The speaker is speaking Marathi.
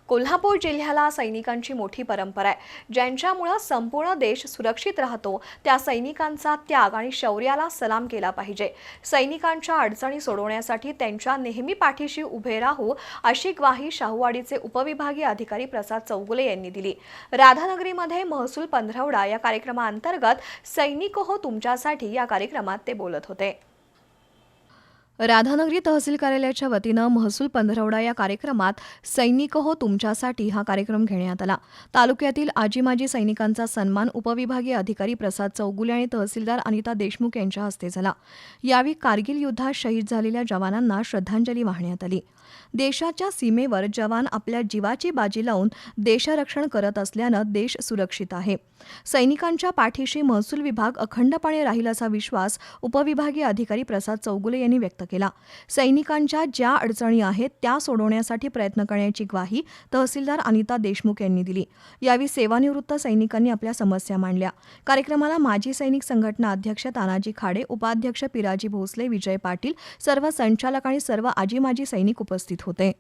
कोल्हापूर जिल्ह्याला सैनिकांची मोठी परंपरा आहे, ज्यांच्यामुळे संपूर्ण देश सुरक्षित राहतो। त्या सैनिकांचा त्याग आणि शौर्याला सलाम केला पाहिजे। सैनिकांच्या अडचणी सोडवण्यासाठी त्यांच्या नेहमी पाठीशी उभे राहू, अशी ग्वाही शाहूवाडीचे उपविभागीय अधिकारी प्रसाद चौगुले यांनी दिली। राधानगरीमध्ये महसूल पंधरवडा या कार्यक्रमाअंतर्गत सैनिक हो तुमच्यासाठी या कार्यक्रमात ते बोलत होते। राधानगरी तहसील कार्यालयाच्या वतीनं महसूल पंधरवडा या कार्यक्रमात सैनिक हो तुमच्यासाठी हा कार्यक्रम घेण्यात आला। तालुक्यातील आजी माजी सैनिकांचा सन्मान उपविभागीय अधिकारी प्रसाद चौगुले आणि तहसीलदार अनिता देशमुख यांच्या हस्ते झाला। यावेळी कारगिल युद्धात शहीद झालेल्या जवानांना श्रद्धांजली वाहण्यात आली। देशाच्या सीमेवर जवान आपल्या जीवाची बाजी लावून देशरक्षण करत असल्यानं देश सुरक्षित आहे। सैनिकांच्या पाठीशी महसूल विभाग अखंडपणे राहील असा विश्वास उपविभागीय अधिकारी प्रसाद चौगुले यांनी व्यक्त केला। सैनिकांच्या ज्या अडचणी आहेत त्या सोडवण्यासाठी प्रयत्न करण्याची ग्वाही तहसीलदार अनिता देशमुख यांनी दिली। यावेळी सेवानिवृत्त सैनिकांनी आपल्या समस्या मांडल्या। कार्यक्रमाला माजी सैनिक संघटना अध्यक्ष तानाजी खाडे, उपाध्यक्ष पिराजी भोसले, विजय पाटील, सर्व संचालक आणि सर्व आजी माजी सैनिक उपस्थित होते।